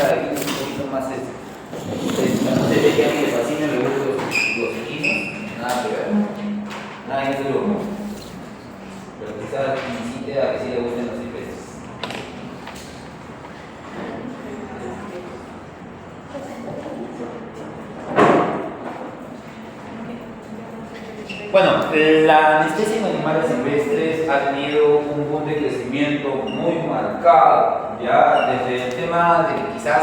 de aquí es un poquito más no se ve que a alguien le fascina, le gustan los equinos, nada que ver, nada en ese grupo. Pero quizás incite a que sí le gusten los silvestres. Bueno, la anestesia en animales silvestres ha tenido un punto de crecimiento muy marcado, ya desde el tema de que quizás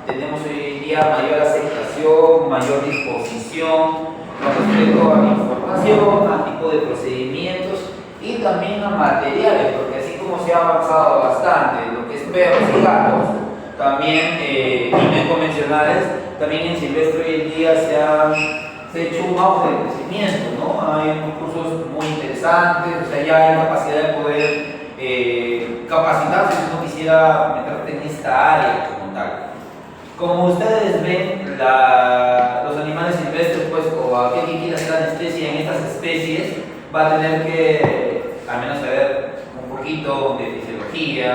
tenemos hoy en día mayor aceptación, mayor disposición con respecto a la información, al tipo de procedimientos y también a materiales, porque así como se ha avanzado bastante en lo que es perros y gatos, también y no convencionales, también en silvestre hoy en día se ha hecho un auge de crecimiento, ¿no? Hay unos cursos muy interesantes, o sea, ya hay capacidad de poder capacitarse si uno quisiera meterte en esta área como tal. Como ustedes ven, los animales silvestres, pues, o aquel que quiera hacer anestesia en estas especies, va a tener que, al menos, saber un poquito de fisiología,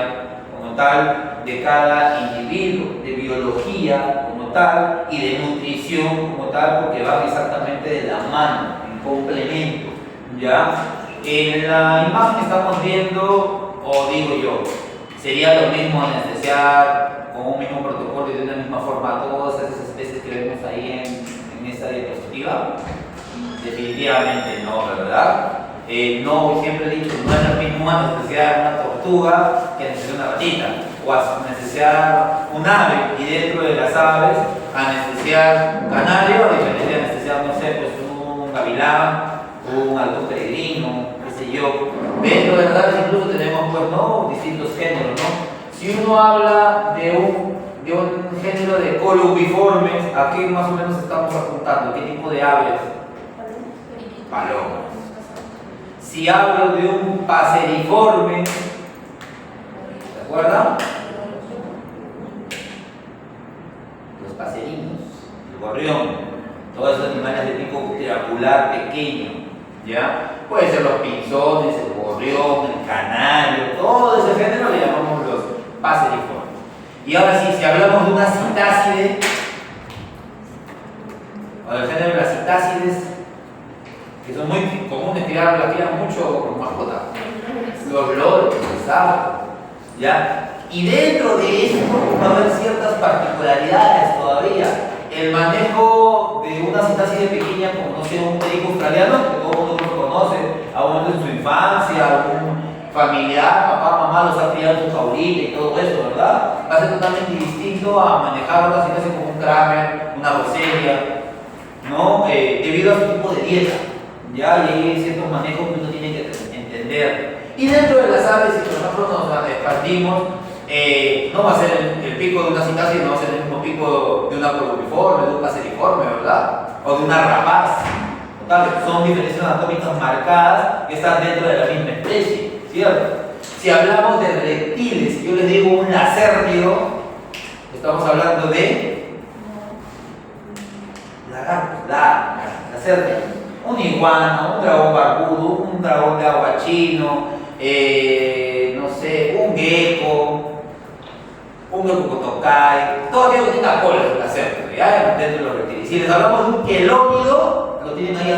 como tal, de cada individuo, de biología como tal y de nutrición como tal, porque van exactamente de la mano, en complemento, ¿ya? En la imagen que estamos viendo, o digo yo, sería lo mismo anestesiar con un mismo protocolo y de una misma forma a todas esas especies que vemos ahí en esta diapositiva. Definitivamente no, ¿verdad? No, siempre he dicho, no es lo mismo anestesiar una tortuga que anestesiar una ratita, o anestesiar un ave y dentro de las aves anestesiar un canario, a diferencia de anestesiar, no sé, pues un gavilán, un halcón peregrino, qué sé yo. Dentro de las aves incluso tenemos, pues, ¿no?, distintos géneros, ¿no? Si uno habla de un género de colubiformes, ¿a qué más o menos estamos apuntando? ¿Qué tipo de aves? Palomas. Si hablo de un paseriforme, ¿se acuerdan? Los paserinos, el gorrión, todos esos animales de tipo triangular pequeño, ¿ya? Puede ser los pinzones, el gorrión, el canario, todo ese género le llamamos los paseriformes. Y ahora sí, si hablamos de una citáside, o del género de las citácides, que son muy comunes, la tiran mucho como mascota, los loros, exacto, ¿ya? Y dentro de esto va a haber ciertas particularidades todavía. El manejo de una citácide pequeña, como no sé, un perico australiano, que todo el mundo lo conoce, a un momento en su infancia, algún familiar, papá, mamá los ha criado en su jaulita y todo eso, ¿verdad? Va a ser totalmente distinto a manejar una citácide como un Kramer, una Roselia, ¿no? Debido a su tipo de dieta. Ya, y hay ciertos manejos que uno tiene que entender. Y dentro de las aves, si por ejemplo nos expandimos, no va a ser el pico de una citácide, no va a ser el mismo pico de una colubiforme, de un paseriforme, ¿verdad? O de una rapaz. Total, son diferencias anatómicas marcadas que están dentro de la misma especie, ¿cierto? Si hablamos de reptiles, si yo les digo un lacértido, estamos hablando de lagartos, lacértidos. Un iguana, un dragón barbudo, un dragón de aguachino, no sé, un gecko, un cocotokai, todo aquello que tenga cola es un lacértido, ¿ya? Dentro de los reptiles. Si les hablamos de un quelónido, lo tienen ahí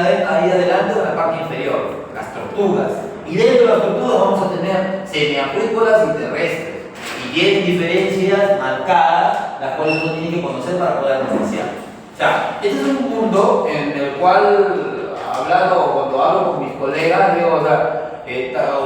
adelante en la parte inferior, las tortugas. Y dentro de las tortugas vamos a tener semiacuícolas y terrestres. Y tienen diferencias marcadas, las cuales uno tiene que conocer para poder anestesiar. O sea, este es un mundo en el cual, cuando hablo con mis colegas, digo, o sea,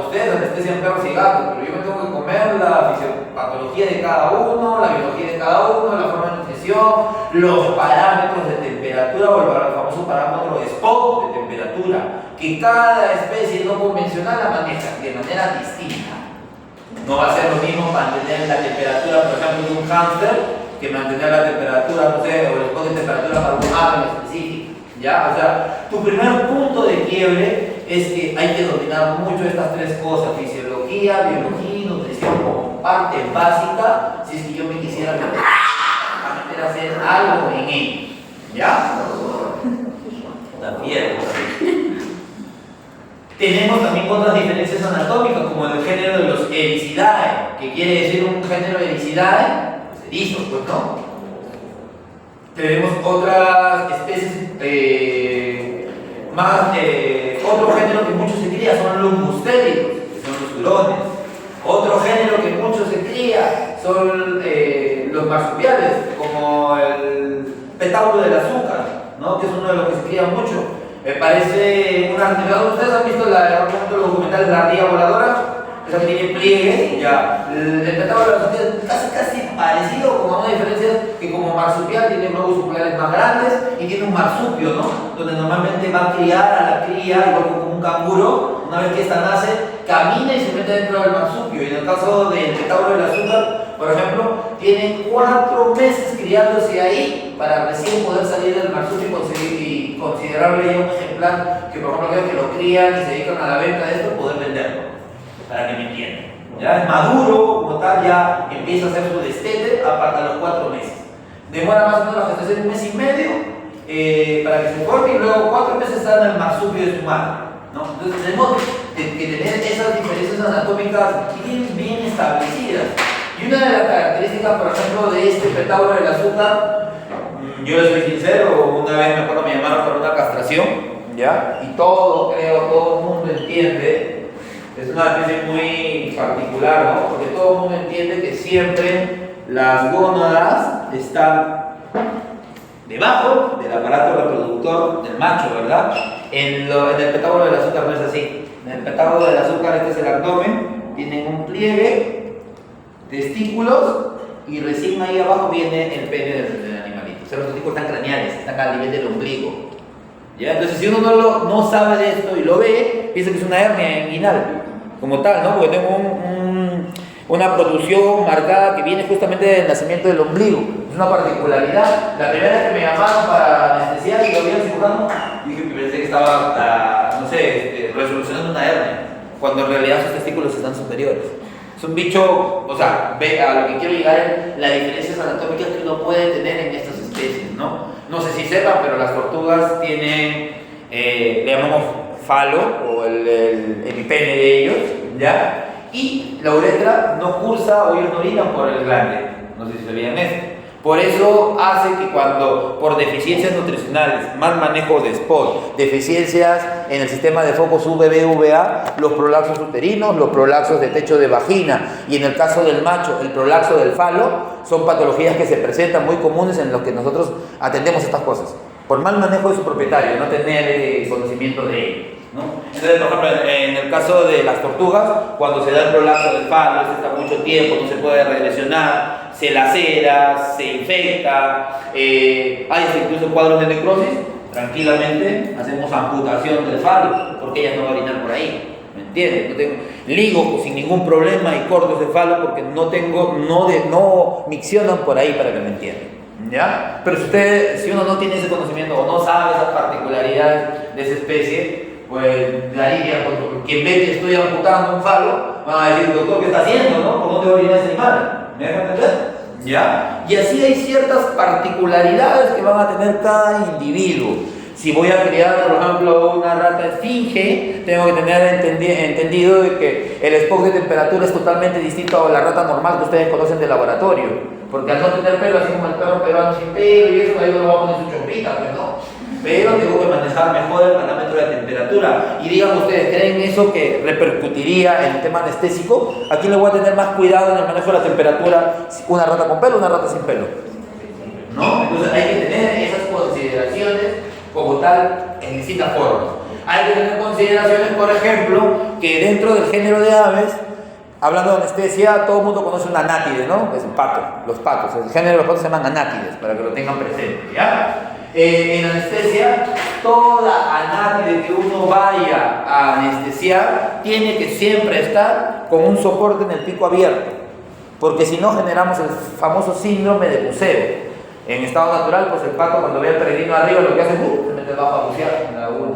ustedes anestesian perros y gatos, pero yo me tengo que comer la fisiopatología de cada uno, la biología de cada uno, la forma de nutrición, los parámetros de temperatura, o el famoso parámetro de spot de temperatura, que cada especie no convencional la maneja de manera distinta. No va a ser lo mismo mantener la temperatura, por ejemplo, de un hámster, que mantener la temperatura, no sé, o el spot de temperatura para un ave en específico. ¿Ya? O sea, tu primer punto de quiebre es que hay que dominar mucho estas tres cosas: fisiología, biología y nutrición como parte básica, si es que yo me quisiera meter a hacer algo en ello. ¿Ya? También. Tenemos también otras diferencias anatómicas, como el género de los Ericidae, que quiere decir un género de Ericidae, erizos, pues no. Tenemos otras especies otro género que mucho se cría son los mustélidos, que son los hurones. Otro género que mucho se cría son los marsupiales, como el petábulo del azúcar, ¿no? Que es uno de los que se cría mucho. Me parece una actividad. ¿Ustedes han visto los documentales de la ardilla voladora? Esa que tiene pliegues, ya. El petábulo del azúcar es casi parecido, con una diferencia que como marsupial tiene globos oculares más grandes y tiene un marsupio, ¿no? Donde normalmente va a criar a la cría, igual que como un canguro, una vez que esta nace, camina y se mete dentro del marsupio. Y en el caso del petábulo del azúcar, por ejemplo, tienen 4 meses criándose ahí para recién poder salir del marsupio y considerarle ya un ejemplar que, por ejemplo, aquellos que lo crían y se dedican a la venta de esto, poder venderlo, para que me entiendan. Ya es maduro, como tal, ya empieza a hacer su destete a los 4 meses. Demora más o menos la gestación de 1 mes y medio para que se forme y luego 4 meses está en el marsupio de su madre, ¿no? Entonces tenemos que tener esas diferencias anatómicas bien establecidas. Y una de las características, por ejemplo, de este petábulo del azúcar, yo les soy sincero, una vez me acuerdo me llamaron para una castración, ¿ya? Y todo el mundo entiende, es una especie muy particular, ¿no? Porque todo el mundo entiende que siempre las gónadas están debajo del aparato reproductor del macho, ¿verdad? En el petábulo del azúcar no es así. En el petábulo del azúcar, este es el abdomen, tienen un pliegue, testículos, y recién ahí abajo viene el pene del animalito. O sea, los testículos están craneales, están al nivel del ombligo. ¿Ya? Entonces, si uno no sabe de esto y lo ve, piensa que es una hernia inguinal, como tal, ¿no? Porque tengo una protrusión marcada que viene justamente del nacimiento del ombligo. Es una particularidad. La primera vez que me llamaron para anestesiar y lo vi al cirujano, dije que pensé que estaba, resolucionando una hernia, cuando en realidad sus testículos están superiores. Es un bicho, o sea, a lo que quiero llegar es las diferencias anatómicas que uno puede tener en estas especies, ¿no? No sé si sepan, pero las tortugas tienen, le llamamos falo, o el epipene de ellos, ¿ya? Y la uretra no cursa o ellos no orinan por el glande, no sé si sabían esto. Por eso hace que cuando, por deficiencias nutricionales, mal manejo de spot, deficiencias en el sistema de focos UVB-UVA, los prolapsos uterinos, los prolapsos de techo de vagina y en el caso del macho, el prolapso del falo, son patologías que se presentan muy comunes en los que nosotros atendemos estas cosas. Por mal manejo de su propietario, no tener conocimiento de ello, ¿no? Entonces, por ejemplo, en el caso de las tortugas, cuando se da el prolapso del falo, se está mucho tiempo, no se puede regresionar, se lacera, se infecta, hay incluso cuadros de necrosis, tranquilamente hacemos amputación del falo, porque ellas no van a orinar por ahí, ¿me entiendes? Ligo sin ningún problema y corto ese falo porque no miccionan por ahí, para que me entiendan, ¿ya? Pero si uno no tiene ese conocimiento o no sabe esas particularidades de esa especie, pues la línea, quien ve que estoy amputando un falo, van a decir, doctor, ¿qué está haciendo, no? ¿Por dónde orina ese animal? ¿Me dejan entender? ¿Ya? Y así hay ciertas particularidades que van a tener cada individuo. Si voy a criar, por ejemplo, una rata esfinge, tengo que tener entendido de que el Spock de temperatura es totalmente distinto a la rata normal que ustedes conocen de laboratorio. Porque al no tener pelo, así como el perro peruano sin pelo y eso, ahí no lo va a poner su chompita, pues no. Pero tengo que manejar mejor el parámetro de temperatura. Y digan ustedes, ¿creen eso que repercutiría en el tema anestésico? Aquí le voy a tener más cuidado en el manejo de la temperatura, una rata con pelo o una rata sin pelo, ¿no? Entonces hay que tener esas consideraciones como tal en distintas formas. Hay que tener consideraciones, por ejemplo, que dentro del género de aves, hablando de anestesia, todo el mundo conoce un anátide, ¿no? Es el pato, los patos. El género de los patos se llaman anátides, para que lo tengan presente, ¿ya? En anestesia, toda anátide que uno vaya a anestesiar tiene que siempre estar con un soporte en el pico abierto, porque si no generamos el famoso síndrome de buceo. En estado natural, pues el pato cuando ve al peregrino arriba lo que hace es se mete abajo a bucear en la laguna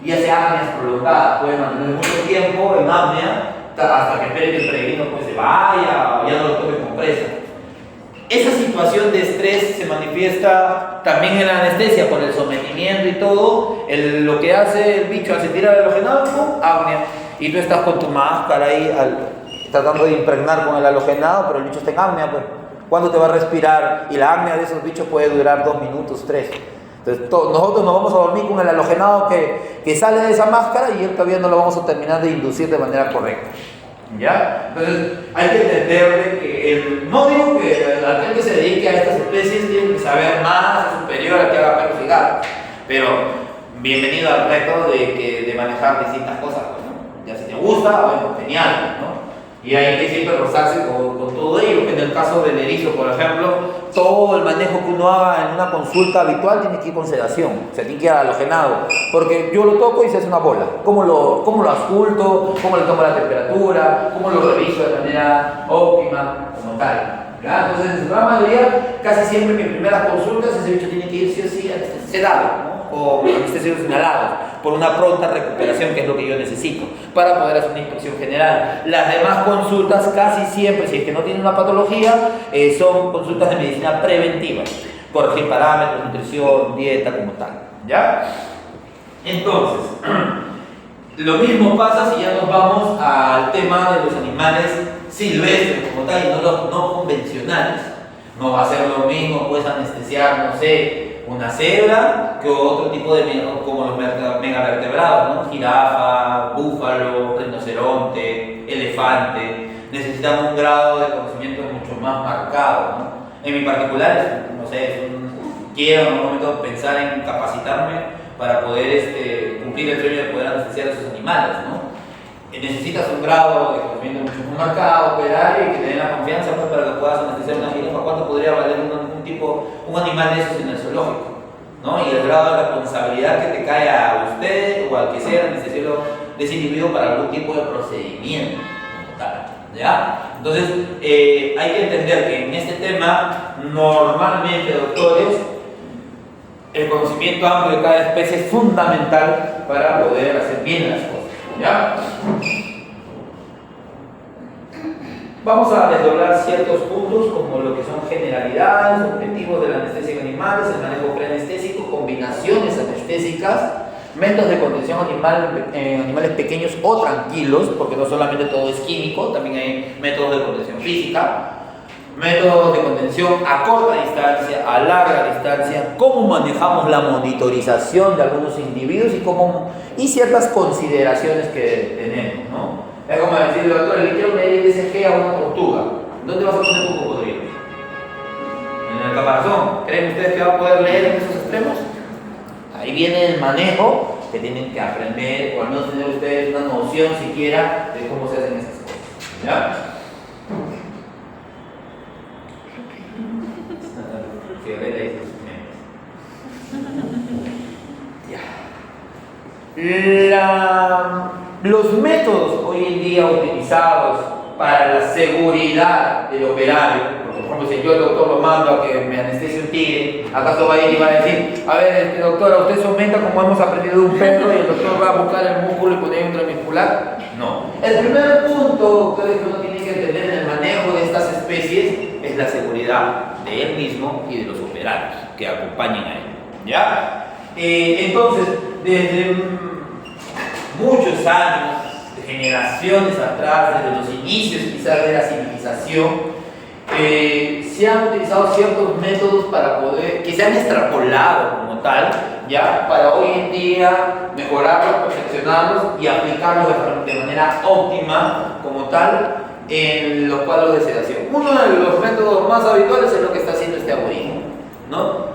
y hace apneas prolongadas, puede mantener mucho tiempo en apnea hasta que espere que el peregrino pues se vaya o ya no lo tome con presa. Esa situación de estrés se manifiesta también en la anestesia por el sometimiento y todo. Lo que hace el bicho al sentir el halogenado, ¡pum!, apnea. Y tú estás con tu máscara ahí tratando de impregnar con el halogenado, pero el bicho está en apnea, pues. ¿Cuánto te va a respirar? Y la apnea de esos bichos puede durar 2 minutos, 3. Entonces nosotros nos vamos a dormir con el halogenado que sale de esa máscara y él todavía no lo vamos a terminar de inducir de manera correcta. ¿Ya? Entonces hay que entender que no digo que aquel que se dedique a estas especies tiene que saber más, es superior al que haga perros y gatos, pero bienvenido al reto de manejar distintas cosas, ¿no? Ya si te gusta, bueno, genial, ¿no? Y hay que siempre rozarse con todo ello. En el caso del erizo, por ejemplo, todo el manejo que uno haga en una consulta habitual tiene que ir con sedación, o sea, tiene que ir halogenado, porque yo lo toco y se hace una bola. ¿Cómo lo ausculto? ¿Cómo le tomo la temperatura? ¿Cómo lo reviso de manera óptima? Como tal. ¿Ya? Entonces, en la mayoría, casi siempre en mis primeras consultas, ese bicho tiene que ir sí o sí sedado, ¿no? O anestesios inhalados, por una pronta recuperación, que es lo que yo necesito, para poder hacer una inspección general. Las demás consultas, casi siempre, si es que no tienen una patología, son consultas de medicina preventiva, corregir parámetros, nutrición, dieta, como tal. ¿Ya? Entonces, lo mismo pasa si ya nos vamos al tema de los animales silvestres, como tal, y no los no convencionales. No va a ser lo mismo, pues, anestesiar, no sé, una cebra que otro tipo de, como los megavertebrados, ¿no? Jirafa, búfalo, rinoceronte, elefante. Necesitan un grado de conocimiento mucho más marcado, ¿no? En mi particular, no sé, quiero en un momento pensar en capacitarme para poder cumplir el sueño de poder anestesiar a esos animales, ¿no? Necesitas un grado de conocimiento mucho más marcado, operar y que te den la confianza, pues, para que puedas anestesiar una jirafa. ¿Cuánto podría valer un animal de esos en el zoológico? ¿No? Y el grado de responsabilidad que te cae a usted o al que sea anestesiólogo de ese individuo para algún tipo de procedimiento como tal. ¿Ya? Entonces, hay que entender que en este tema, normalmente, doctores, el conocimiento amplio de cada especie es fundamental para poder hacer bien las cosas. ¿Ya? Vamos a desdoblar ciertos puntos como lo que son generalidades, objetivos de la anestesia en animales, el manejo preanestésico, combinaciones anestésicas, métodos de contención animal en animales pequeños o tranquilos, porque no solamente todo es químico, también hay métodos de contención física, métodos de contención a corta distancia, a larga distancia, cómo manejamos la monitorización de algunos individuos y ciertas consideraciones que tenemos, ¿no? Es como decirle, doctor, le quiero medir el SG a una tortuga. ¿Dónde vas a poner tu cocodrilo? En el caparazón. ¿Creen ustedes que va a poder leer en esos extremos? Ahí viene el manejo que tienen que aprender, o al menos tener ustedes una noción siquiera de cómo se hacen esas cosas. ¿Ya? Los métodos hoy en día utilizados para la seguridad del operario, por ejemplo, si yo el doctor lo mando a que me anestesie un tigre, ¿acaso va a ir y va a decir, a ver, doctora, usted someta como hemos aprendido de un perro y el doctor va a buscar el músculo y poner intramuscular? No. El primer punto, doctores, que uno tiene que entender en el manejo de estas especies es la seguridad de él mismo y de los operarios que acompañen a él. ¿Ya? Entonces, desde muchos años, de generaciones atrás, desde los inicios quizás de la civilización, se han utilizado ciertos métodos para poder, que se han extrapolado como tal, ya, para hoy en día mejorarlos, perfeccionarlos y aplicarlos de manera óptima como tal en los cuadros de sedación. Uno de los métodos más habituales es lo que está haciendo este aborigen, ¿no?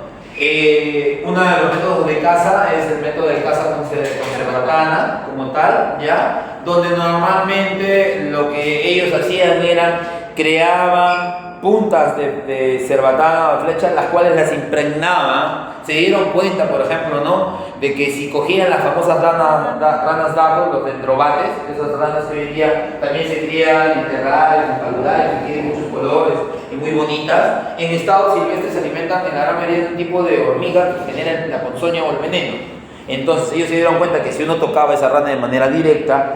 Uno de los métodos de caza es el método de caza con cerbatana como tal, ¿ya? Donde normalmente lo que ellos hacían era creaban puntas de cerbatana o flechas, las cuales las impregnaban. Se dieron cuenta, por ejemplo, ¿no?, de que si cogían las famosas ranas dajo, los dendrobates, esas ranas que hoy en día también se crían en terrarios, en paludarios, que tienen muchos colores y muy bonitas, en estado silvestre se alimentan en la gran mayoría de un tipo de hormiga que generan la ponzoña o el veneno. Entonces ellos se dieron cuenta que si uno tocaba esa rana de manera directa,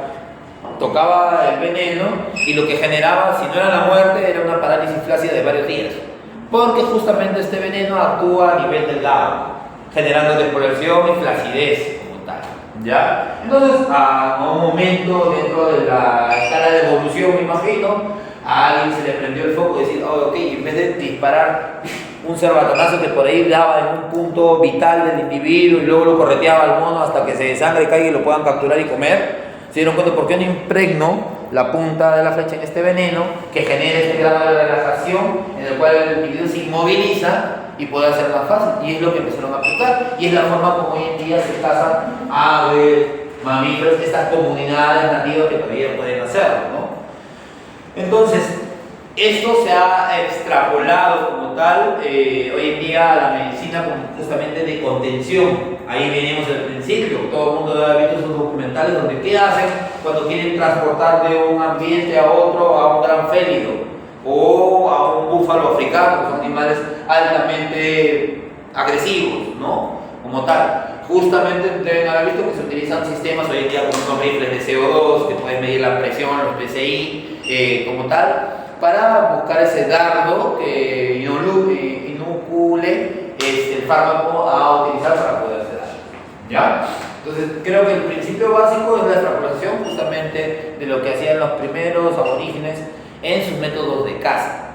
tocaba el veneno y lo que generaba, si no era la muerte, era una parálisis flácida de varios días, porque justamente este veneno actúa a nivel del hígado, generando despolación y flacidez como tal, ¿ya? Entonces, a un momento dentro de la escala de evolución, me imagino, a alguien se le prendió el foco y decir, oh, ok, en vez de disparar un cerbatonazo que por ahí daba en un punto vital del individuo y luego lo correteaba al mono hasta que se desangre y caiga y lo puedan capturar y comer, se dieron cuenta por qué no impregno la punta de la flecha en este veneno que genera este grado de relajación en el cual el individuo se inmoviliza y puede hacer más fácil. Y es lo que empezaron a aplicar y es la forma como hoy en día se cazan aves, mamíferos, estas comunidades nativas que todavía pueden hacerlo, ¿no? Entonces, esto se ha extrapolado como tal hoy en día a la medicina justamente de contención. Ahí venimos al principio, todo el mundo debe haber visto esos documentales donde qué hacen cuando quieren transportar de un ambiente a otro a un gran félido o a un búfalo africano, que son animales altamente agresivos, ¿no? Como tal. Justamente deben haber visto que se utilizan sistemas hoy en día como son rifles de CO2, que pueden medir la presión, los PSI, como tal, para buscar ese dardo que inocule el fármaco a utilizar para poder hacer daño. ¿Ya? Entonces creo que el principio básico es la extrapolación justamente de lo que hacían los primeros aborígenes en sus métodos de caza.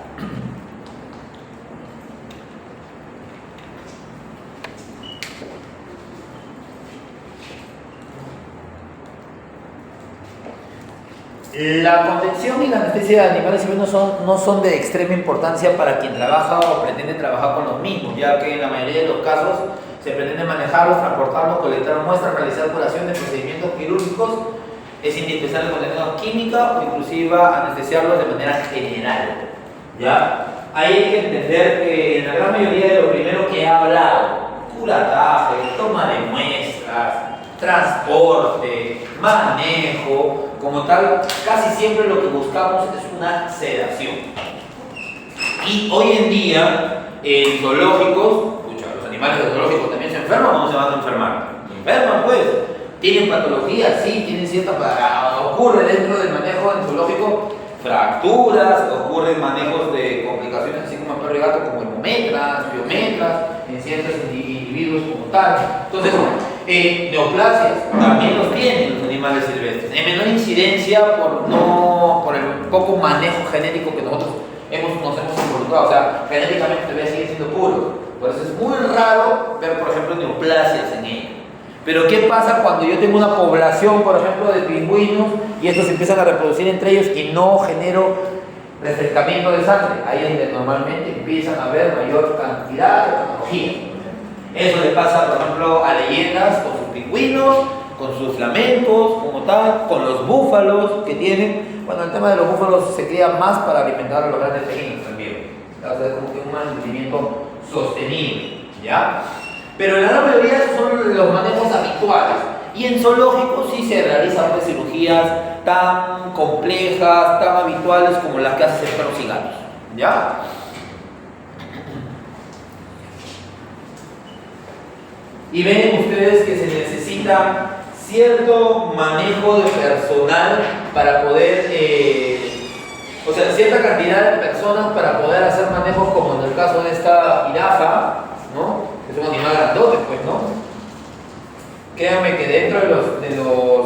La contención y la anestesia de animales no son de extrema importancia para quien trabaja o pretende trabajar con los mismos, ya que en la mayoría de los casos se pretende manejarlos, transportarlos, colectar muestras, realizar curaciones, procedimientos quirúrgicos. Es indispensable contenerlos química o inclusive anestesiarlos de manera general. ¿Ya? Ahí hay que entender que en la gran mayoría de lo primero que he hablado, curataje, toma de muestras, transporte, manejo, como tal, casi siempre lo que buscamos es una sedación. Y hoy en día, en zoológicos, los animales de zoológicos también se enferman o no se van a enfermar. Se enferman, pues. Tienen patologías, sí, tienen cierta. Ocurre dentro del manejo en zoológico fracturas, ocurren manejos de complicaciones, así como en perro y gato, como hermometras, biometras, en ciertos individuos como tal. Entonces, neoplasias también los tienen los animales silvestres, en menor incidencia por el poco manejo genético que nosotros nos hemos involucrado, o sea, genéticamente todavía siguen siendo puros, por eso es muy raro ver, por ejemplo, neoplasias en ellos. Pero ¿qué pasa cuando yo tengo una población, por ejemplo, de pingüinos y estos empiezan a reproducir entre ellos y no genero refrescamiento de sangre? Ahí es donde normalmente empiezan a haber mayor cantidad de patologías. Eso le pasa, por ejemplo, a leyendas con sus pingüinos, con sus flamencos, como tal, con los búfalos que tienen. Bueno, el tema de los búfalos se cría más para alimentar a los grandes felinos también. O sea, como que un mantenimiento sostenible, ¿ya? Pero en la gran mayoría son los manejos habituales. Y en zoológicos sí se realizan pues, cirugías tan complejas, tan habituales como las que hacen perros y gatos, ¿ya? Y ven ustedes que se necesita cierto manejo de personal para poder, o sea, cierta cantidad de personas para poder hacer manejos como en el caso de esta jirafa, ¿no? Que es un animal grandote, pues, ¿no? Créanme que dentro de los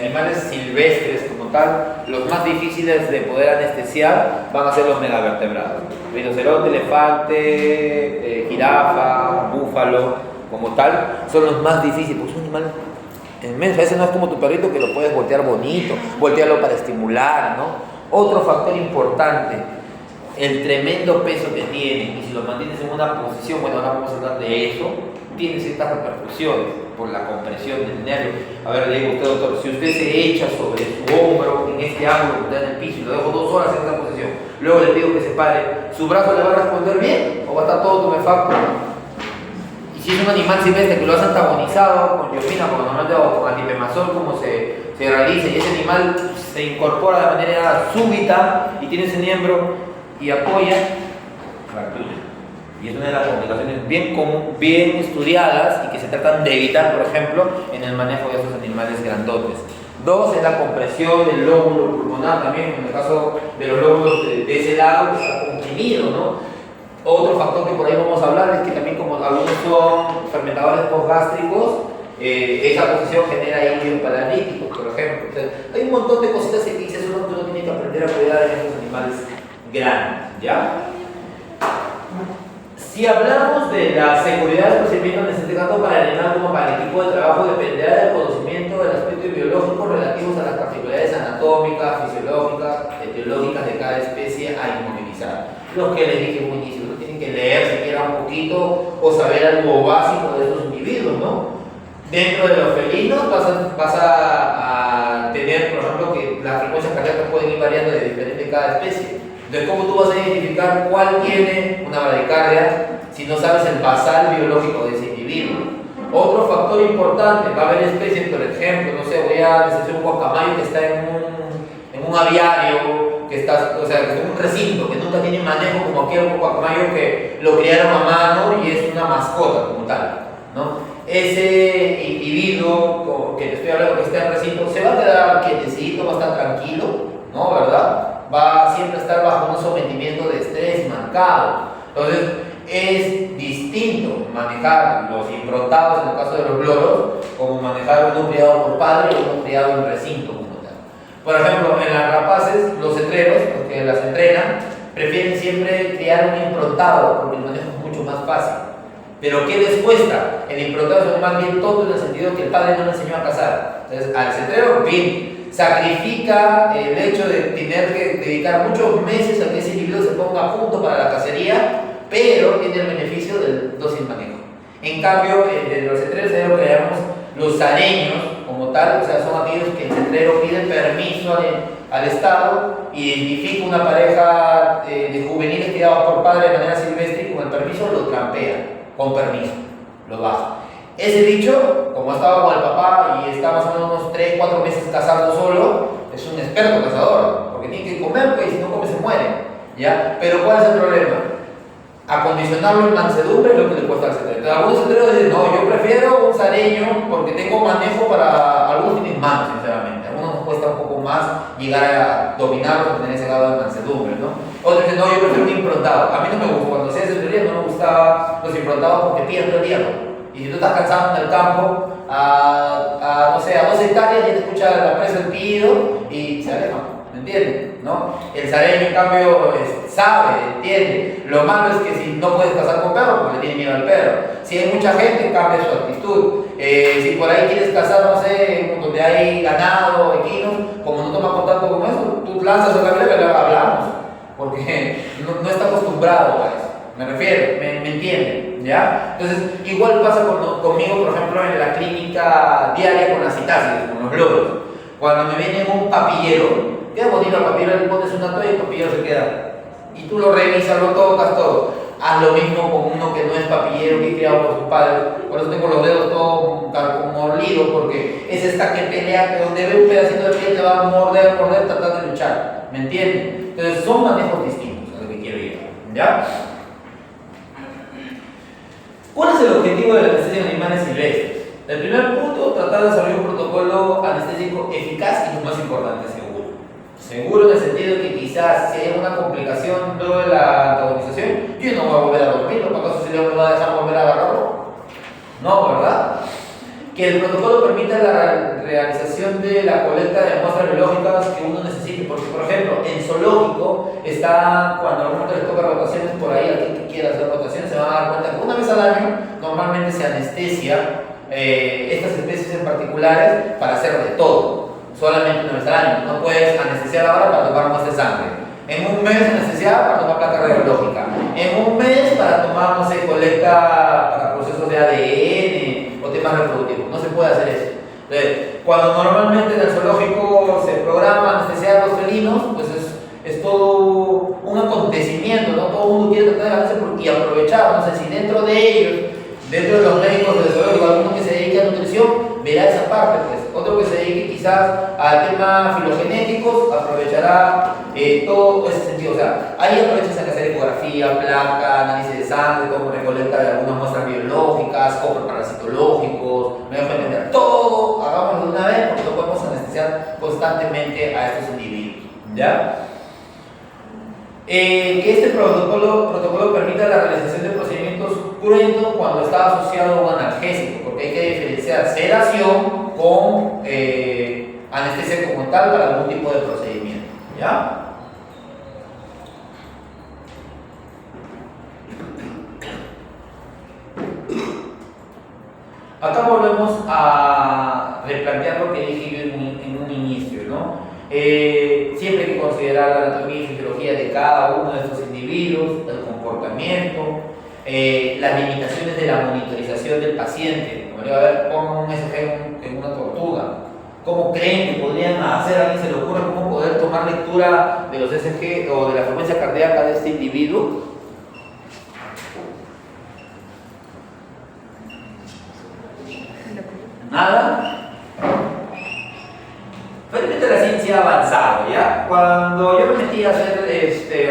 animales silvestres como tal, los más difíciles de poder anestesiar van a ser los megavertebrados. Rinoceronte, elefante, jirafa, búfalo, como tal, son los más difíciles, porque es un animal inmenso. Ese no es como tu perrito que lo puedes voltear bonito, voltearlo para estimular, ¿no? Otro factor importante, el tremendo peso que tienen, y si lo mantienes en una posición, bueno, ahora vamos a hablar de eso, tiene ciertas repercusiones por la compresión del nervio. A ver, le digo a usted, doctor, si usted se echa sobre su hombro en este ángulo que está en el piso y lo dejo 2 horas en esa posición, luego le pido que se pare, ¿su brazo le va a responder bien o va a estar todo tumefacto? Y si es un animal silvestre que lo has antagonizado con biofina, porque normalmente o con antipemazol, como se realiza, y ese animal se incorpora de manera súbita y tiene ese miembro y apoya, fractura. Y es una de las complicaciones bien estudiadas y que se tratan de evitar, por ejemplo, en el manejo de estos animales grandotes. 2 es la compresión del lóbulo pulmonar también, en el caso de los lóbulos de ese lado, que está comprimido, ¿no? Otro factor que por ahí vamos a hablar es que también como algunos son fermentadores postgástricos, esa posición genera ilios paralíticos, por ejemplo. Entonces, hay un montón de cositas que dices uno que uno tiene que aprender a cuidar en estos animales grandes, ¿ya? Si hablamos de la seguridad del procedimiento, en este caso para el animal como para el equipo de trabajo, dependerá del conocimiento del aspecto biológico relativos a las particularidades anatómicas, fisiológicas, etiológicas de cada especie a inmunizar. Lo que les dije muy inicio, uno tiene que leer siquiera un poquito o saber algo básico de estos individuos, ¿no? Dentro de los felinos vas a tener, por ejemplo, que las frecuencias cardíacas pueden ir variando de diferente cada especie. Entonces, ¿cómo tú vas a identificar cuál tiene una bradicardia si no sabes el basal biológico de ese individuo? Otro factor importante, va a haber especies, por ejemplo, no sé, voy a decir un guacamayo que está en un aviario, que está, o sea, que está en un recinto, que nunca tiene manejo como aquel guacamayo que lo criaron a mano y es una mascota como tal, ¿no? Ese individuo que te estoy hablando que está en recinto se va a quedar quietecito, va a estar tranquilo, ¿no? ¿Verdad? Va a siempre estar bajo un sometimiento de estrés marcado. Entonces, es distinto manejar los improntados, en el caso de los loros, como manejar uno criado por padre o uno criado en recinto como tal. Por ejemplo, en las rapaces, los cetreros, los que las entrenan, prefieren siempre criar un improntado porque el manejo es mucho más fácil. Pero ¿qué les cuesta? El improntado es más bien tonto en el sentido que el padre no le enseñó a cazar. Entonces, al cetrero, bien, sacrifica el hecho de tener que dedicar muchos meses a que ese individuo se ponga a punto para la cacería, pero tiene el beneficio del dócil manejo. En cambio, de los cetreros que llamamos los areños, como tal, o sea, son aquellos que el cetrero pide permiso al Estado, identifica una pareja de juveniles criados por padre de manera silvestre y con el permiso lo trampea, con permiso, lo baja. Ese bicho, como ha estado con el papá y está más o menos unos 3-4 meses cazando solo, es un experto cazador, porque tiene que comer, pues, y si no come se muere, ¿ya? Pero ¿cuál es el problema? Acondicionarlo en mansedumbre es lo que le cuesta al cetrero. Entonces, algunos cetreros dicen, no, yo prefiero un sareño porque tengo manejo para... Algunos tienen manos, sinceramente. Algunos nos cuesta un poco más llegar a dominarlos o tener ese grado de mansedumbre, ¿no? Otros dicen, no, yo prefiero un improntado. A mí no me gusta, cuando hacía cetrería no me gustaban los improntados porque piden todo el día, ¿no? Y si tú estás cansado en el campo, no sé, a 2 hectáreas, ya te escucha la presa el pío y se aleja, ¿me entiendes? ¿No? El sareño, en cambio, sabe, entiende. Lo malo es que si no puedes cazar con perro, porque le tiene miedo al perro. Si hay mucha gente, cambia su actitud. Si por ahí quieres cazar, no sé, donde hay ganado, equinos, como no toma contacto con eso, tú lanzas a la breve y hablamos, porque no está acostumbrado a eso. Me refiero, me entienden, ¿ya? Entonces, igual pasa conmigo, por ejemplo, en la clínica diaria con las citácidos, con los loros. Cuando me viene un papillero, queda bonito el papillero, le pones una toalla y el papillero se queda. Y tú lo revisas, lo tocas, todo. Haz lo mismo con uno que no es papillero, que es criado por sus padres. Por eso tengo los dedos todos molidos, porque es esta que pelea, que donde ve un pedacito de piel te va a morder, tratar de luchar. ¿Me entienden? Entonces, son manejos distintos a lo que quiero ir, ¿ya? ¿Cuál es el objetivo de la anestesia en animales silvestres? El primer punto, tratar de desarrollar un protocolo anestésico eficaz y, lo más importante, seguro. Seguro en el sentido de que quizás si hay una complicación luego de la antagonización, yo no voy a volver a dormirlo, ¿para acaso si me va a dejar volver a agarrarlo? No, ¿verdad? Que el protocolo permita la realización de la colecta de muestras biológicas que uno necesite, porque por ejemplo, en zoológico está, cuando a algunos les toca rotaciones por ahí, alguien que quiera hacer rotaciones, se van a dar cuenta que una vez al año normalmente se anestesia estas especies en particulares para hacer de todo, solamente una vez al año. No puedes anestesiar ahora para tomar muestras de sangre, en un mes anestesiar para tomar placa radiológica, en un mes para tomar, no sé, colecta para procesos de ADN o temas reproductivos. No se puede hacer eso. Entonces, cuando normalmente en el zoológico se programa anestesiar a los felinos, pues es todo un acontecimiento, ¿no? Todo el mundo quiere tratar de ganarse y aprovechar. No sé si dentro de ellos, dentro de los médicos del zoológico, alguno que se dedique a nutrición, verá esa parte, pues. Otro que se dedique quizás a temas filogenéticos, aprovechará todo ese sentido. O sea, ahí aprovechas a hacer ecografía, placa, análisis de sangre, como recolecta de algunas muestras biológicas, como parasitológicos, me dejo entender. Todo hagámoslo de una vez porque no podemos anestesiar constantemente a estos individuos, ¿ya? Que este protocolo permita la realización de procedimientos cruentos cuando está asociado a un analgésico, porque hay que diferenciar sea sedación con anestesia como tal para algún tipo de procedimiento. ¿Ya? Acá volvemos a replantear lo que dije yo en un inicio, ¿no? Siempre hay que considerar la anatomía y fisiología de cada uno de estos individuos, el comportamiento, las limitaciones de la monitorización del paciente. Como le voy a ver, pongan un ECG en una tortuga. ¿Cómo creen que podrían hacer? ¿A alguien se le ocurre cómo poder tomar lectura de los ECG o de la frecuencia cardíaca de este individuo? Nada. Felizmente la ciencia ha avanzado, ¿ya? Cuando yo me metí a hacer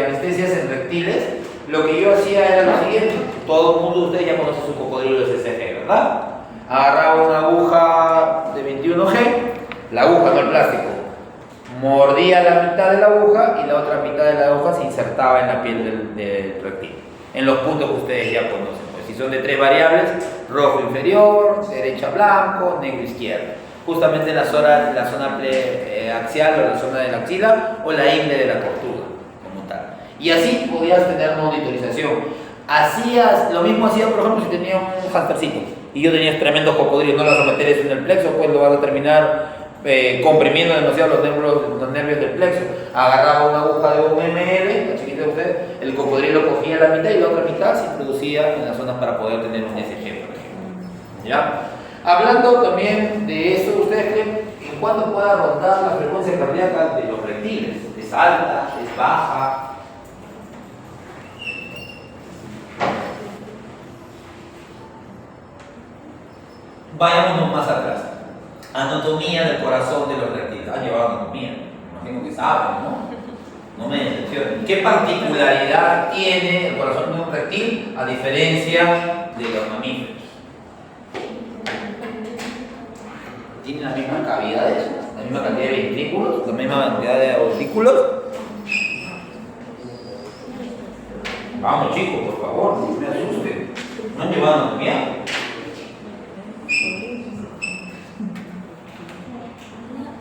anestesias en reptiles, lo que yo hacía era lo siguiente. Todo el mundo de ustedes ya conoce su cocodrilo de CCG, ¿verdad? Agarraba una aguja de 21G, la aguja, no el plástico, mordía la mitad de la aguja y la otra mitad de la aguja se insertaba en la piel del reptil, en los puntos que ustedes ya conocen. Pues, si son de 3 variables, rojo inferior, derecha blanco, negro izquierdo. Justamente la zona axial o la zona de la axila o la ingle de la tortuga, como tal. Y así podías tener monitorización. Lo mismo hacía, por ejemplo, si tenía un hamstercito y yo tenía tremendos cocodrilos, no le vas a meter eso en el plexo, pues lo vas a terminar comprimiendo demasiado los nervios del plexo. Agarraba una aguja de 1 ml, la chiquita de usted, el cocodrilo cogía la mitad y la otra mitad se introducía en las zonas para poder tener un SG, por ejemplo. ¿Ya? Hablando también de eso, ¿ustedes creen en cuánto pueda rondar la frecuencia cardíaca de los reptiles? ¿Es alta? ¿Es baja? Vayámonos más atrás. Anatomía del corazón de los reptiles. Han llevado anatomía, imagino que saben, ¿no? No me decepcionen. ¿Qué particularidad tiene el corazón de un reptil a diferencia de los mamíferos? ¿Tiene las mismas cavidades? ¿La misma cantidad de ventrículos? ¿La misma cantidad de aurículos? Vamos chicos, por favor, no me asusten. ¿No han llevado anatomía?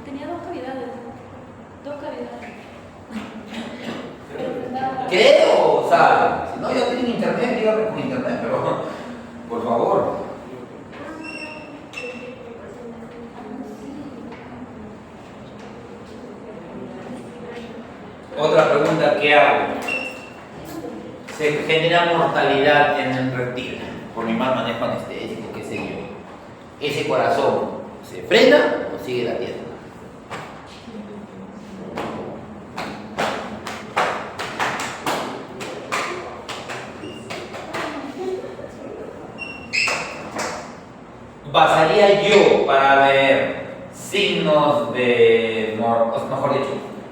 Tenía dos cavidades. Creo o saben. Si no, ya tienen internet, díganme con internet, pero por favor. Otra pregunta que hago. Se genera mortalidad en el reptil por mi mal manejo anestésico, qué sé yo. ¿Ese corazón se frena o sigue latiendo? Basaría yo para ver signos de, mejor dicho,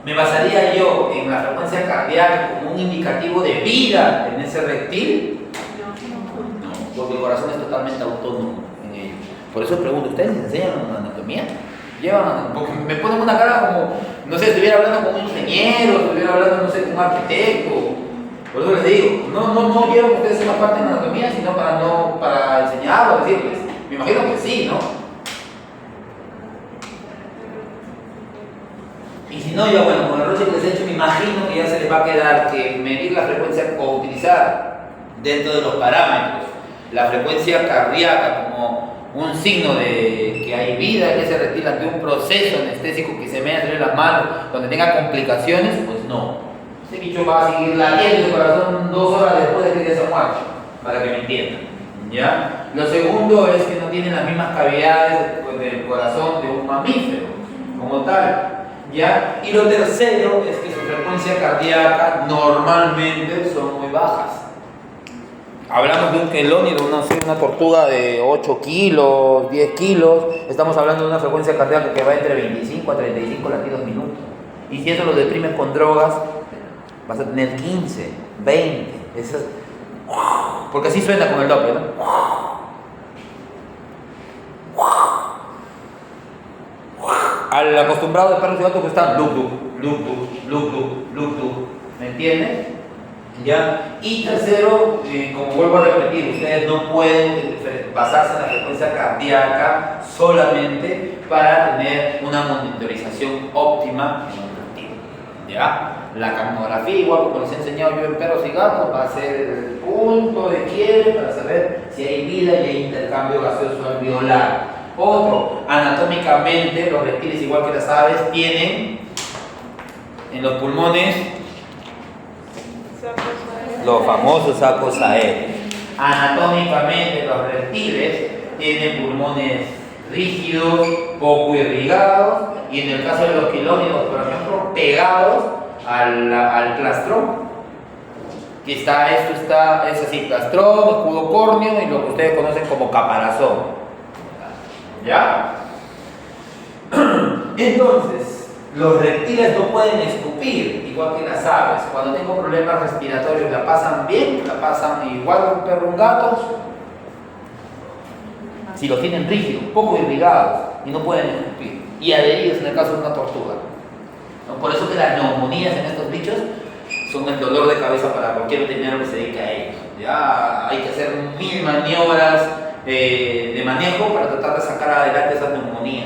me basaría yo en la frecuencia cardíaca como un indicativo de vida en ese reptil. No, porque el corazón es totalmente autónomo en ello. Por eso pregunto, ¿ustedes les enseñan anatomía? Porque me ponen una cara como, no sé, estuviera hablando con un ingeniero, estuviera hablando, no sé, con un arquitecto. Por eso les digo, no llevan ustedes una parte de anatomía, sino para enseñar o decirles. Me imagino que sí, ¿no? Y si no, ya bueno, con el roche que les he hecho, me imagino que ya se les va a quedar que medir la frecuencia o utilizar dentro de los parámetros la frecuencia cardíaca como un signo de que hay vida en ese reptil ante un proceso anestésico que se me entre las manos, donde tenga complicaciones, pues no. Ese bicho va a seguir latiendo el corazón 2 horas después de que ya se muerto, para que me entiendan. ¿Ya? Lo segundo es que no tienen las mismas cavidades del corazón de un mamífero, como tal. ¿Ya? Y lo tercero es que su frecuencia cardíaca normalmente son muy bajas. Hablamos de un quelónido, una tortuga de 8 kilos, 10 kilos. Estamos hablando de una frecuencia cardíaca que va entre 25 a 35 latidos minutos. Y si eso lo deprimes con drogas, vas a tener 15, 20. Esas, porque así suena con el Doppler, ¿no? Al acostumbrado de perros y gatos que están luk, luk, luk, luk, luk, luk, luk, ¿me entiendes? ¿Ya? Y tercero, como vuelvo a repetir, ustedes no pueden basarse en la frecuencia cardíaca solamente para tener una monitorización óptima en un reptil. ¿Ya? La capnografía, igual como les he enseñado yo en perros y gatos, va a ser el punto de quiebre para saber si hay vida y hay intercambio gaseoso alveolar. Otro, anatómicamente, los reptiles, igual que las aves, tienen en los pulmones los famosos sacos aéreos. Anatómicamente, los reptiles tienen pulmones rígidos, poco irrigados, y en el caso de los quilónidos, por ejemplo, pegados al plastrón. Que es así, plastrón, escudo córneo y lo que ustedes conocen como caparazón. ¿Ya? Entonces, los reptiles no pueden escupir, igual que las aves. Cuando tengo problemas respiratorios, ¿la pasan bien? ¿La pasan igual un perro o un gato? Si los tienen rígidos, poco irrigados y no pueden escupir. Y adheridos en el caso de una tortuga. ¿No? Por eso que las neumonías en estos bichos son el dolor de cabeza para cualquier veterinario que se dedique a ellos. Ya hay que hacer 1000 maniobras de manejo para tratar de sacar adelante esa neumonía.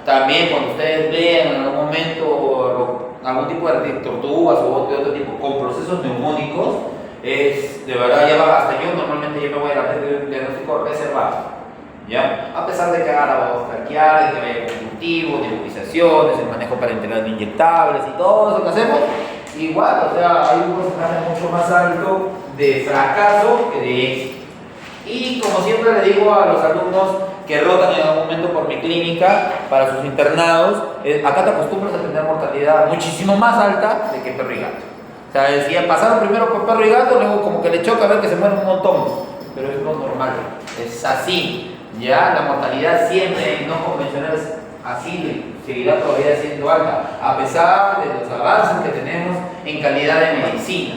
También cuando ustedes vean en algún momento algún tipo de tortugas o de otro tipo con procesos neumónicos, es de verdad hasta yo normalmente me voy a la de un diagnóstico reservado, ¿ya? A pesar de que haga la voz traqueal, de que haya conjuntivos, nebulizaciones, el manejo parenteral de inyectables y todo eso que hacemos, igual, o sea, hay un porcentaje mucho más alto de fracaso que de éxito. Y como siempre le digo a los alumnos que rotan en algún momento por mi clínica para sus internados, acá te acostumbras a tener mortalidad muchísimo más alta de que perro y gato. O sea, decía, pasaron primero por perro y gato, luego como que le choca ver que se mueren un montón, pero es lo normal, es así. Ya la mortalidad siempre en no convencionales así seguirá todavía siendo alta, a pesar de los avances que tenemos en calidad de medicina.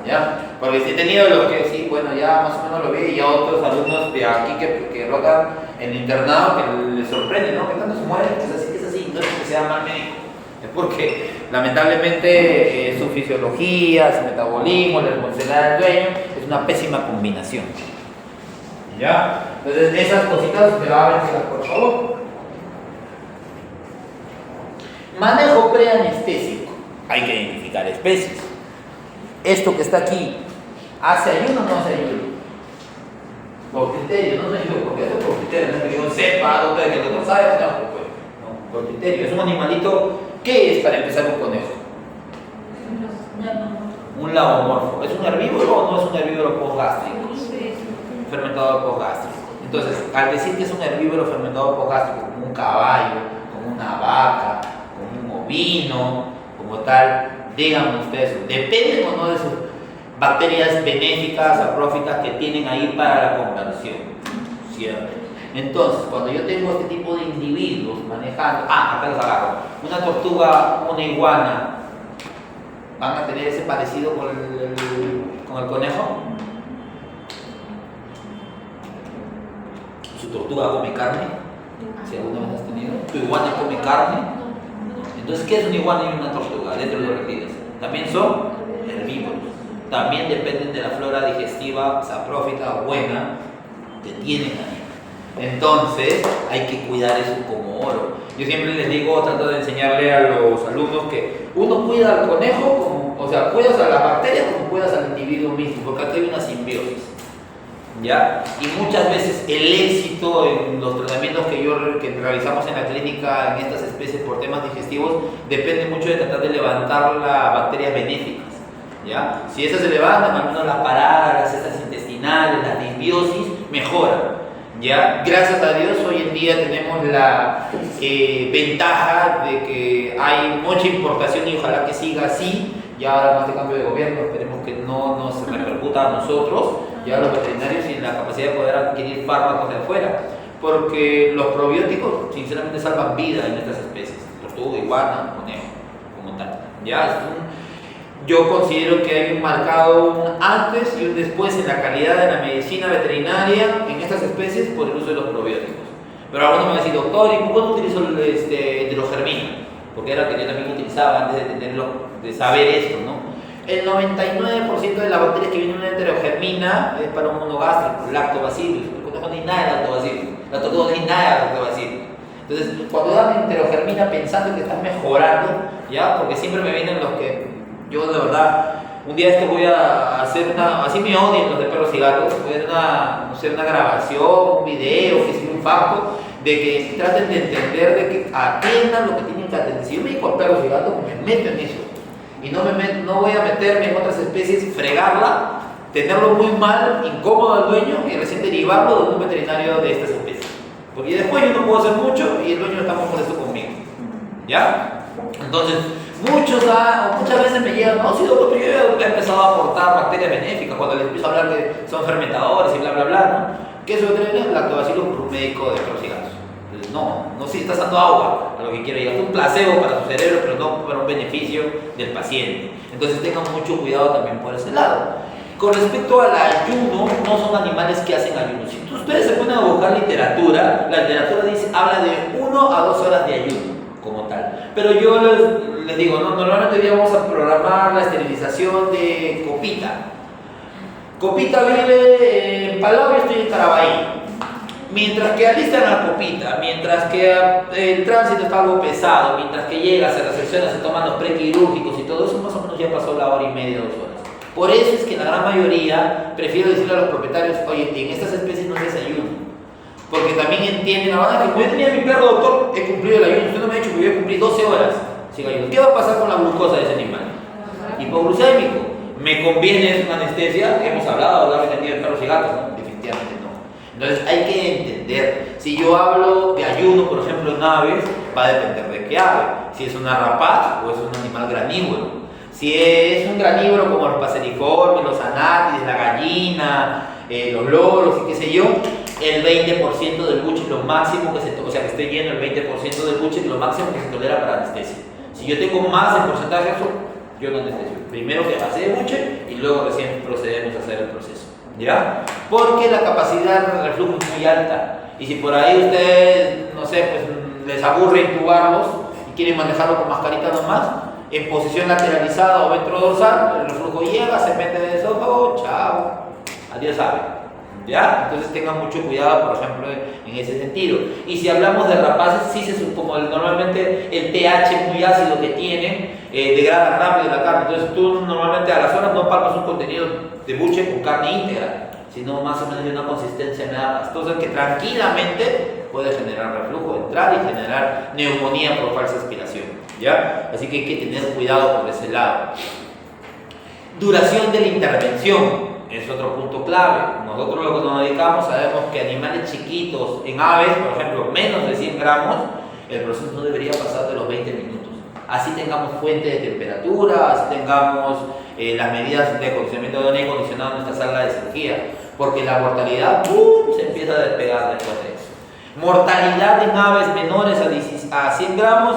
¿Ya? Porque sí he tenido los que sí, bueno, ya más o menos lo vi, y ya otros alumnos de aquí que rotan en el internado que les sorprende, ¿no? Que tanto se mueren, pues así que es así, no es que sea mal médico, es porque lamentablemente su fisiología, su metabolismo, la responsabilidad del dueño es una pésima combinación. ¿Ya? Entonces esas cositas me van a ver, por favor. Manejo preanestésico. Hay que identificar especies. Esto que está aquí, ¿hace ayuno o no hace ayuno? Por criterio, no se ayuda, porque esto es por criterio, no es que yo sepa, no que el otro sabe, no, por criterio. Es un animalito, ¿qué es para empezar un conejo? Un lagomorfo. ¿Es un herbívoro o no es un herbívoro postgástrico? Un fermentador postgástrico. Entonces, al decir que es un herbívoro fermentador postgástrico, como un caballo, como una vaca, como un ovino, como tal, díganme ustedes, ¿dependen o no de sus bacterias benéficas, saprófitas que tienen ahí para la conversión? ¿Cierto? Entonces, cuando yo tengo este tipo de individuos manejando, acá los agarro, una tortuga, una iguana, ¿van a tener ese parecido con el conejo? ¿Su tortuga come carne? Si alguna vez has tenido. ¿Tu iguana come carne? Entonces, ¿qué es una iguana y una tortuga dentro de los reptiles? También son herbívoros. También dependen de la flora digestiva saprófita buena que tienen ahí. Entonces, hay que cuidar eso como oro. Yo siempre les digo, trato de enseñarle a los alumnos que uno cuida al conejo, cuidas a las bacterias como cuidas al individuo mismo, porque aquí hay una simbiosis. ¿Ya? Y muchas veces el éxito en los tratamientos que realizamos en la clínica en estas especies por temas digestivos depende mucho de tratar de levantar las bacterias benéficas. ¿Ya? Si esas se levantan, al menos las paradas, esas intestinales, la disbiosis, mejoran. ¿Ya? Gracias a Dios hoy en día tenemos la ventaja de que hay mucha importación y ojalá que siga así. Ya ahora con este cambio de gobierno esperemos que no nos repercuta a nosotros, ya a los veterinarios, y en la capacidad de poder adquirir fármacos de afuera, porque los probióticos sinceramente salvan vida en estas especies, tortuga, iguana, conejo, como tal. Ya yo considero que hay un marcado antes y un después en la calidad de la medicina veterinaria en estas especies por el uso de los probióticos. Pero algunos me van a decir, doctor, ¿y cómo utilizo el hidrogermina? Porque era lo que yo también utilizaba antes de saber esto, ¿no? El 99% de las bacterias que vienen en una enterogermina es para un monogástrico, lactobacillus. El conejo no hay nada de lactobacillus, la tortuga no hay nada de lactobacillus. Entonces, cuando dan enterogermina pensando que estás mejorando, ¿ya? Porque siempre me vienen los que yo de verdad, un día esto voy a hacer una, así me odian los de perros y gatos, voy a hacer una, no sé, una grabación, un video, que sea un facto, de que traten de entender, de que atiendan lo que tienen que atender. Si yo me dedico a perros y gatos, me meto en eso. Y no voy a meterme en otras especies, fregarla, tenerlo muy mal, incómodo al dueño y recién derivarlo de un veterinario de estas especies. Porque después yo no puedo hacer mucho y el dueño está muy molesto conmigo. ¿Ya? Entonces, muchas veces me llegan, no, sí, doctor, pero yo he empezado a aportar bacterias benéficas cuando les empiezo a hablar que son fermentadores y bla, bla, bla, ¿no? ¿Qué es el lactobacillus médico de perros y gatos? Entonces, no, sí, estás dando agua a lo que quiero llegar. Es un placebo para su cerebro, pero no para un beneficio del paciente. Entonces, tengan mucho cuidado también por ese lado. Con respecto al ayuno, no son animales que hacen ayuno. Si ustedes se ponen a buscar literatura, la literatura habla de 1 a 2 horas de ayuno como tal. Pero yo les digo, ¿no? Normalmente hoy día vamos a programar la esterilización de Copita. Copita vive en Palau y estoy en Caraballo. Mientras que alistan a Copita, mientras que el tránsito está algo pesado, mientras que llega, se recepciona, se toman los prequirúrgicos y todo eso, más o menos ya pasó la hora y media, 2 horas. Por eso es que la gran mayoría prefiero decirle a los propietarios, oye, en estas especies no se desayuno. Porque también entienden, la verdad, que como yo tenía mi perro, doctor, he cumplido el ayuno. Usted no me ha dicho que yo cumplí 12 horas sin ayuno. ¿Qué va a pasar con la glucosa de ese animal? Hipoglucémico. ¿Me conviene una anestesia? Hemos hablado de perros y gatos, ¿no? Definitivamente no. Entonces hay que entender, si yo hablo de ayuno, por ejemplo, en aves, va a depender de qué ave. Si es una rapaz o es un animal granívoro. Si es un granívoro como los paseriformes, los anátides, la gallina, los loros y qué sé yo, el 20% del buche es lo máximo que o sea que esté lleno el 20% del buche es lo máximo que se tolera para anestesia. Si yo tengo más en porcentaje de eso, yo no anestesio. Primero que pase de buche y luego recién procedemos a hacer el proceso. ¿Ya? Porque la capacidad de reflujo es muy alta. Y si por ahí ustedes, no sé, pues les aburre intubarlos y quieren manejarlo con mascarita nomás, en posición lateralizada o ventrodorsal, el reflujo llega, se mete de eso, oh, chao, adiós sabe. ¿Ya? Entonces tengan mucho cuidado, por ejemplo, en ese sentido. Y si hablamos de rapaces, sí como normalmente el pH muy ácido que tienen, degrada rápido la carne. Entonces tú normalmente a las horas no palpas un contenido de buche con carne íntegra, sino más o menos de una consistencia nada pastosa que tranquilamente puede generar reflujo, entrar y generar neumonía por falsa aspiración. ¿Ya? Así que hay que tener cuidado por ese lado. Duración de la intervención es otro punto clave. Nosotros lo que nos dedicamos sabemos que animales chiquitos en aves, por ejemplo, menos de 100 gramos, el proceso no debería pasar de los 20 minutos. Así tengamos fuente de temperatura, así tengamos las medidas de acondicionamiento de aire acondicionado en nuestra sala de cirugía, porque la mortalidad se empieza a despegar después de eso. Mortalidad en aves menores a 100 gramos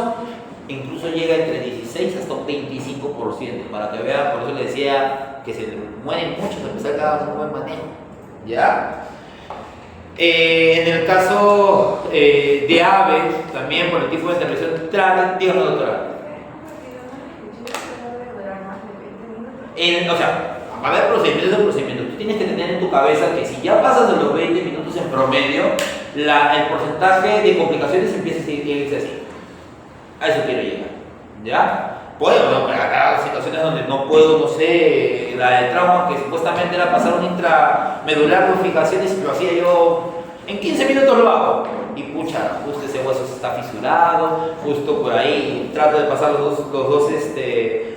incluso llega entre 16 hasta un 25%, para que vean, por eso les decía que se mueren muchos a pesar de que hagan un buen manejo. ¿Ya? En el caso de aves, también por el tipo de intervención, dígame, doctora. O sea, va a haber procedimientos. Tú tienes que tener en tu cabeza que si ya pasas de los 20 minutos en promedio, el porcentaje de complicaciones empieza a irse así. A eso quiero llegar. ¿Ya? Puedo, ¿no? Pero acá situaciones donde no puedo, no sé, la de trauma que supuestamente era pasar un intramedular de fijaciones y lo hacía yo en 15 minutos lo hago. Y pucha, justo ese hueso está fisurado, justo por ahí trato de pasar los dos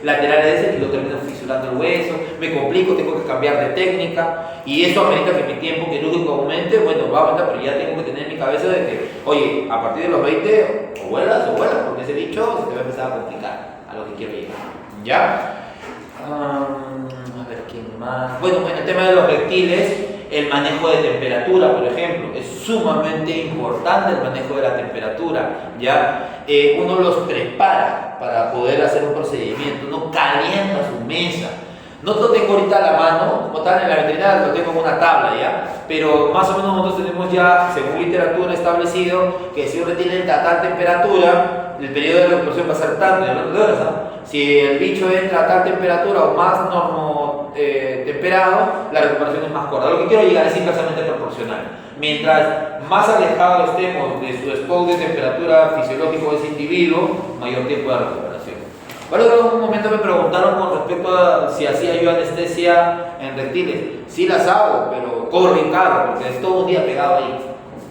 laterales de ese y lo termino fisurando el hueso, me complico, tengo que cambiar de técnica y eso amerita que mi tiempo quirúrgico aumente, bueno, va a aumentar, pero ya tengo que tener en mi cabeza de que, oye, a partir de los 20 o vuelas, porque ese bicho se te va a empezar a complicar a lo que quiero llegar. ¿Ya? A ver, ¿quién más? Bueno, en el tema de los reptiles, el manejo de temperatura, por ejemplo, es sumamente importante el manejo de la temperatura, ¿ya? Uno los prepara para poder hacer un procedimiento, uno calienta su mesa. No lo tengo ahorita a la mano, como tal en la veterinaria lo tengo en una tabla, ¿ya? Pero más o menos nosotros tenemos ya, según literatura, establecido que si un reptil entra a tal temperatura, el periodo de recuperación va a ser tanto, de horas, ¿ah? Si el bicho entra a tal temperatura o más temperado, la recuperación es más corta. Lo que quiero llegar es inversamente proporcional. Mientras más alejado estemos de su stock de temperatura fisiológico de ese individuo, mayor tiempo de recuperación. Bueno, en un momento me preguntaron con respecto a si hacía yo anestesia en reptiles. Sí las hago, pero cobro bien caro, porque es todo un día pegado ahí.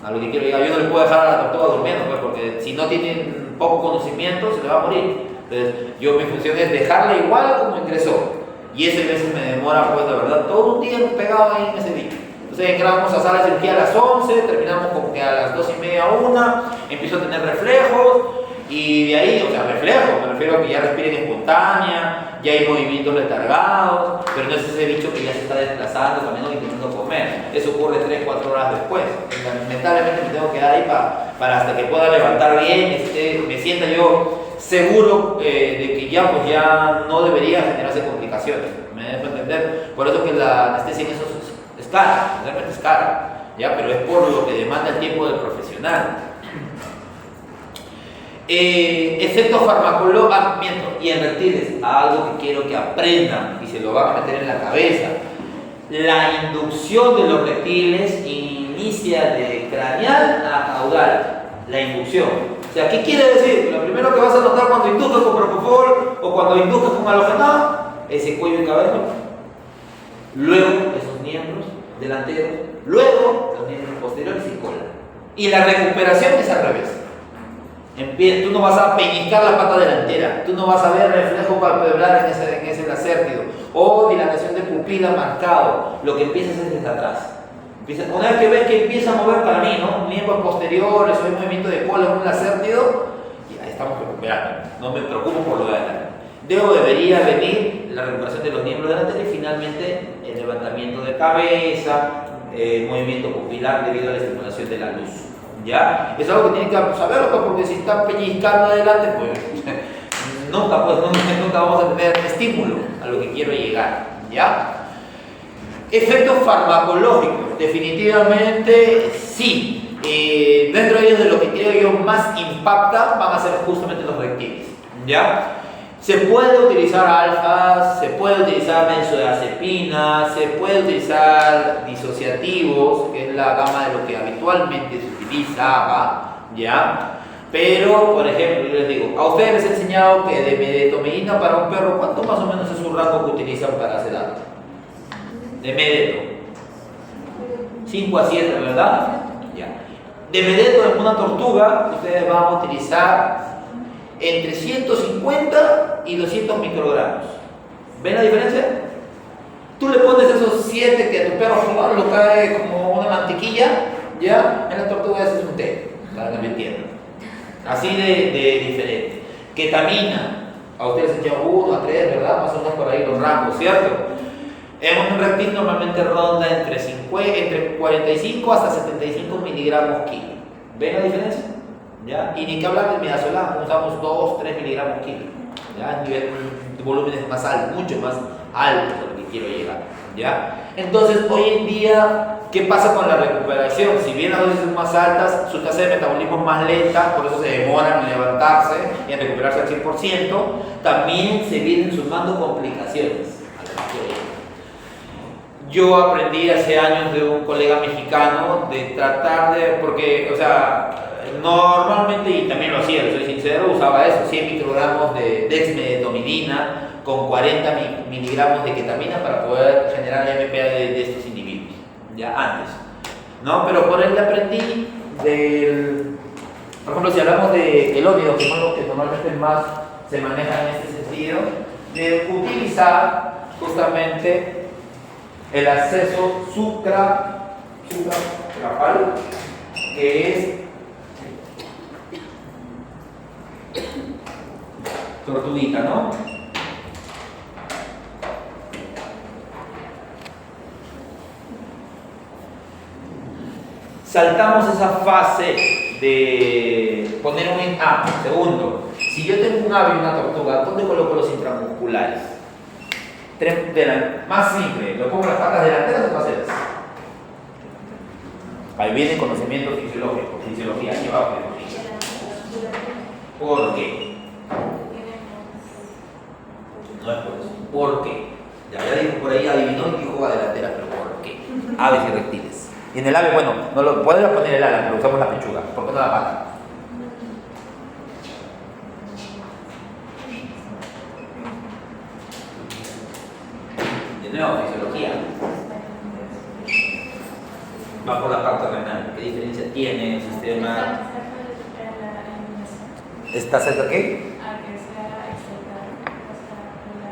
A lo que quiero llegar, yo no le puedo dejar a la tortuga durmiendo, pues, porque si no tienen poco conocimiento, se le va a morir. Entonces, mi función es dejarla igual como ingresó. Y ese veces me demora, pues, de verdad, todo un día pegado ahí en ese bicho. Entonces, entramos a sala de cirugía a las 11, terminamos como que a las 2:30, 1, empiezo a tener reflejos. Y de ahí, o sea, reflejos, me refiero a que ya respiren espontánea, ya hay movimientos retardados, pero no es ese bicho que ya se está desplazando, también intentando comer. Eso ocurre 3-4 horas después. Lamentablemente me tengo que quedar ahí para hasta que pueda levantar bien, me sienta yo seguro de que ya, pues, ya no debería generarse complicaciones. ¿Me dejo entender? Por eso que la anestesia en eso es cara, realmente es cara, ¿ya? Pero es por lo que demanda el tiempo del profesional. Efectos farmacológicos y en reptiles, algo que quiero que aprendan y se lo van a meter en la cabeza. La inducción de los reptiles inicia de craneal a caudal. La inducción. O sea, ¿qué quiere decir? Lo primero que vas a notar cuando inducas con propofol o cuando inducas con halogenol es el cuello y cabeza. Luego esos miembros delanteros. Luego los miembros posteriores y cola. Y la recuperación es al revés. Tú no vas a pellizcar la pata delantera, tú no vas a ver reflejo palpebral en ese lacértido o dilatación de pupila marcado. Lo que empiezas es desde atrás. Una vez que ves que empieza a mover para mí, ¿no? Miembros posteriores o hay movimiento de cola en un lacértido, ya estamos recuperando. No me preocupo por lo de adelante. Debería venir la recuperación de los miembros delanteros y finalmente el levantamiento de cabeza, movimiento pupilar debido a la estimulación de la luz. ¿Ya? Es algo que tienen que saberlo, pues, porque si están pellizcando adelante, pues nunca vamos a tener estímulo a lo que quiero llegar. ¿Ya? Efectos farmacológicos, definitivamente sí. Dentro de ellos, de lo que creo yo más impacta, van a ser justamente los reptiles. ¿Ya? Se puede utilizar alfas, se puede utilizar benzodiazepinas, se puede utilizar disociativos, que es la gama de lo que habitualmente se utilizaba, ¿ya? Pero, por ejemplo, yo les digo, a ustedes les he enseñado que de medetomidina para un perro, ¿cuánto más o menos es su rango que utilizan para sedarlo? De medeto. 5 a 7, ¿verdad? Ya. De medeto en una tortuga, ustedes van a utilizar entre 150 y 200 microgramos. ¿Ven la diferencia? Tú le pones esos 7 que a tu perro lo cae como una mantequilla, ¿ya? En la tortuga ese es un té, para que me entiendan. Así de diferente. Ketamina, a ustedes se llama 1 a 3, ¿verdad? Más o menos por ahí los rangos, ¿cierto? En un reptil normalmente ronda entre 45 hasta 75 miligramos kilo. ¿Ven la diferencia? ¿Ya? Y ni que hablar del midazolam, usamos 2-3 miligramos kilo. ¿Ya? A nivel de volúmenes más altos, mucho más altos a lo que quiero llegar. ¿Ya? Entonces, hoy en día, ¿qué pasa con la recuperación? Si bien las dosis son más altas, su tasa de metabolismo es más lenta, por eso se demoran en levantarse y en recuperarse al 100%, también se vienen sumando complicaciones. Yo aprendí hace años de un colega mexicano de tratar de, porque, o sea, normalmente, y también lo hacía, soy sincero, usaba eso, 100 microgramos de dexmedetomidina con 40 miligramos de ketamina para poder generar MPA de estos individuos, ya antes, ¿no? Pero por él aprendí por ejemplo, si hablamos de quelónidos, que son los que normalmente más se manejan en este sentido, de utilizar justamente el acceso suprarrenal, que es tortuguita, ¿no? Saltamos esa fase de poner un segundo. Si yo tengo un ave y una tortuga, ¿dónde coloco los intramusculares? Más simple, lo pongo en las patas delanteras o traseras. Ahí viene conocimiento fisiología, llevado biología. ¿Por qué? aves y reptiles. Y en el ave, bueno, no lo podemos poner el ala, pero usamos la pechuga. ¿Por qué no la pata? De nuevo, fisiología. Va por la parte renal. ¿Qué diferencia tiene el sistema? ¿Está cerca qué?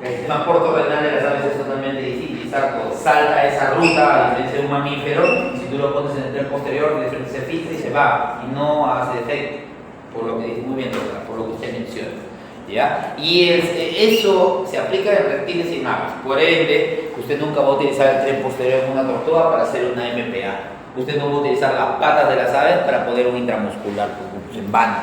El sistema portorrenal de las aves es totalmente distinto. Exacto. Salta esa ruta a diferencia de un mamífero. Y si tú lo pones en el tren posterior, se filtra y se va. Y no hace efecto. Por lo que dice muy bien, doctora, por lo que usted menciona. ¿Ya? Y eso se aplica en reptiles y en aves. Por ende, usted nunca va a utilizar el tren posterior en una tortuga para hacer una MPA. Usted no va a utilizar las patas de las aves para poner un intramuscular, pues en vano.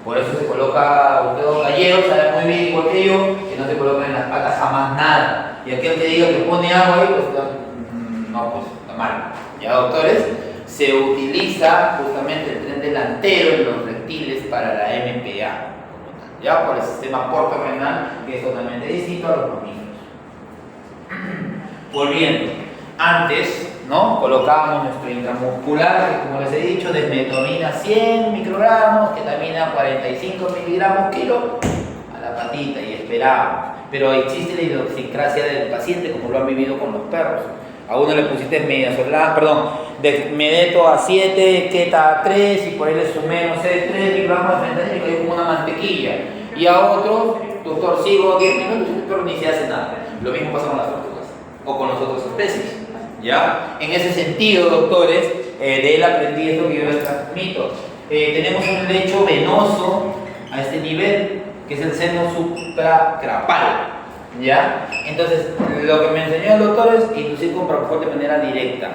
Por eso se coloca, usted los galleros sabe muy bien igual que yo, que no se colocan en las patas jamás nada. Y aquel que diga que pone agua ahí, pues no, pues está mal. Ya, doctores, se utiliza justamente el tren delantero en los reptiles para la MPA. Ya, por el sistema portorrenal, que es totalmente distinto a los mamíferos. Volviendo, antes, ¿no? Colocábamos nuestro intramuscular, que como les he dicho, desmetomina 100 microgramos, ketamina 45 miligramos kilo, a la patita y esperábamos. Pero existe la idiosincrasia del paciente, como lo han vivido con los perros. A uno le pusiste de medeto a 7, keta a 3, y por ahí le sumé, no sé, 3 miligramos de fentanilo y cayó como una mantequilla. Y a otro, doctor, sigo 10 minutos y el perro ni se hace nada. Lo mismo pasa con las tortugas o con las otras especies. ¿Ya? En ese sentido, doctores, de él aprendí esto que yo les transmito. Tenemos un lecho venoso a este nivel, que es el seno supracrapal. ¿Ya? Entonces, lo que me enseñó el doctor es inducir con propofol de manera directa.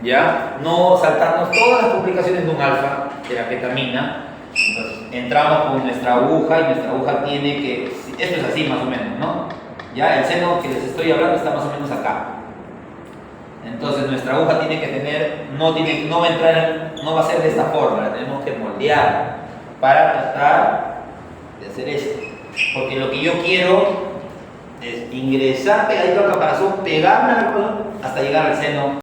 ¿Ya? No saltarnos todas las complicaciones de un alfa, de la ketamina. Entonces, entramos con nuestra aguja y nuestra aguja tiene que... Esto es así más o menos, ¿no? ¿Ya? El seno que les estoy hablando está más o menos acá. Entonces nuestra aguja tiene que tener, no va a ser de esta forma, la tenemos que moldear para tratar de hacer esto. Porque lo que yo quiero es ingresar pegadito al caparazón, pegarme al algodón hasta llegar al seno